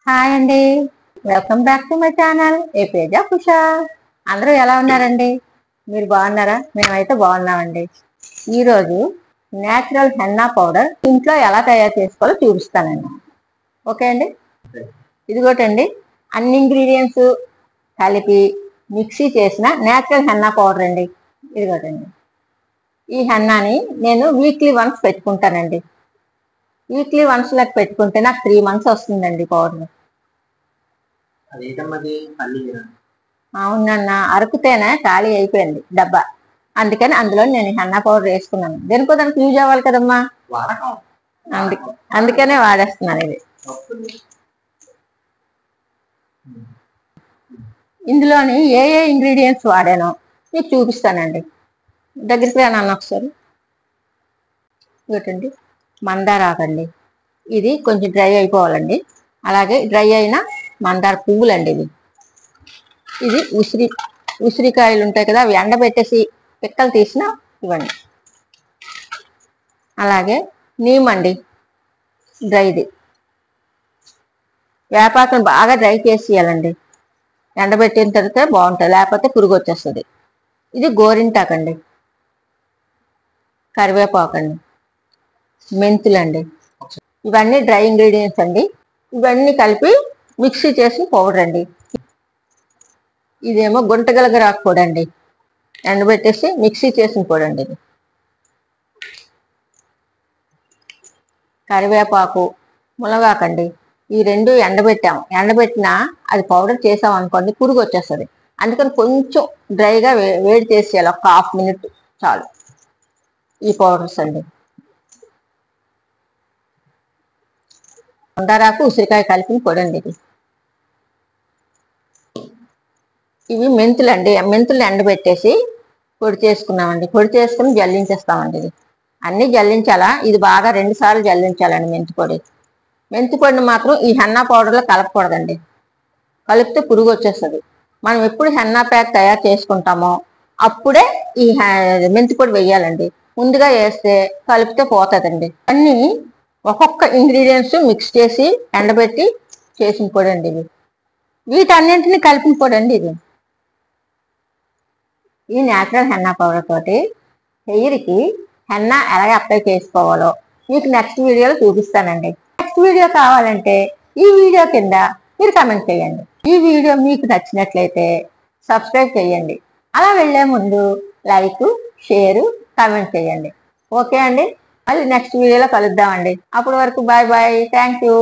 Hi అండి, welcome back to my channel ఏపీజ కుషా. అందరూ ఎలా ఉన్నారండి? మీరు బాగున్నారా? మేమైతే బాగున్నామండి. ఈరోజు న్యాచురల్ హెన్నా పౌడర్ ఇంట్లో ఎలా తయారు చేసుకోవాలో చూపిస్తానండి. ఓకే అండి, ఇదిగోటండి అన్ని ఇంగ్రీడియంట్స్ కలిపి మిక్సీ చేసిన న్యాచురల్ హెన్నా పౌడర్ అండి. ఇదిగోటండి, ఈ హెన్నాని నేను వీక్లీ వన్స్ పెట్టుకుంటానండి. వీక్లీ వన్స్ లాగా పెట్టుకుంటే నాకు 3 months వస్తుందండి పౌడర్. అవునన్నా, అరకుతేనే ఖాళీ అయిపోయింది డబ్బా. అందుకని అందులో నేను హెన్నా పౌడర్ వేసుకున్నాను. దేనికో దానికి యూజ్ అవ్వాలి కదమ్మా, అందుకనే వాడేస్తున్నాను ఇది. ఇందులోని ఏ ఏ ఇంగ్రీడియంట్స్ వాడానో మీకు చూపిస్తానండి. దగ్గరికి రానన్న ఒకసారి. ఇవ్వటండి మందార ఆకండి, ఇది కొంచెం డ్రై అయిపోవాలండి. అలాగే డ్రై అయిన మందార పువ్వులండి. ఇది ఉసిరికాయలు ఉంటాయి కదా, అవి ఎండబెట్టేసి పిక్కలు తీసిన ఇవ్వండి. అలాగే నీమండి, డ్రైది. వేపాకును బాగా డ్రై చేసి ఇవ్వాలండి. ఎండబెట్టిన తర్వాత బాగుంటుంది, లేకపోతే పురుగు వచ్చేస్తుంది. ఇది గోరింటాకండి, కరివేపాకండి, మెంతులండి. ఇవన్నీ డ్రై ఇంగ్రీడియంట్స్ అండి. ఇవన్నీ కలిపి మిక్సీ చేసి పౌడర్ అండి. ఇదేమో గుంటగలగరాకు పొడి అండి, ఎండబెట్టేసి మిక్సీ చేసిన పొడి అండి. ఇది కరివేపాకు, మునగాకండి, ఈ రెండు ఎండబెట్టాము. ఎండబెట్టినా అది పౌడర్ చేసాం అనుకోండి పురుగు వచ్చేస్తుంది. అందుకని కొంచెం డ్రైగా వేడి చేసేయాలి, ఒక 1/2 minute చాలు. ఈ పౌడర్స్ అండి, మందారాకు ఉసిరికాయ కలిపిన పొడి అండి ఇది. ఇవి మెంతులండి, మెంతులు ఎండబెట్టేసి పొడి చేసుకున్నామండి. పొడి చేసుకుని జల్లించేస్తామండి. ఇది అన్నీ జల్లించాలా, ఇది బాగా 2 సార్లు జల్లించాలండి. మెంతి పొడిని మాత్రం ఈ హెన్నా పౌడర్లో కలపకూడదండి, కలిపితే పురుగు వచ్చేస్తుంది. మనం ఎప్పుడు హెన్నా ప్యాక్ తయారు చేసుకుంటామో అప్పుడే ఈ మెంతి పొడి వేయాలండి. ముందుగా వేస్తే కలిపితే పోతుందండి. అన్నీ ఒక్కొక్క ఇంగ్రీడియంట్స్ మిక్స్ చేసి ఎండబెట్టి చేసిన పొడి అండి ఇది. వీటన్నింటినీ కలిపిన పొడి అండి ఇది. ఈ న్యాచురల్ హెన్నా పౌడర్ తోటి హెయిర్కి హెన్నా ఎలాగ అప్లై చేసుకోవాలో మీకు నెక్స్ట్ వీడియోలో చూపిస్తానండి. నెక్స్ట్ వీడియో కావాలంటే ఈ వీడియో కింద మీరు కామెంట్ చేయండి. ఈ వీడియో మీకు నచ్చినట్లయితే సబ్స్క్రైబ్ చేయండి. అలా వెళ్లే ముందు లైక్, షేర్, కామెంట్ చేయండి. ఓకే అండి, మళ్ళీ నెక్స్ట్ వీడియోలో కలుద్దామండి. అప్పటి వరకు బాయ్ బాయ్, థ్యాంక్ యూ.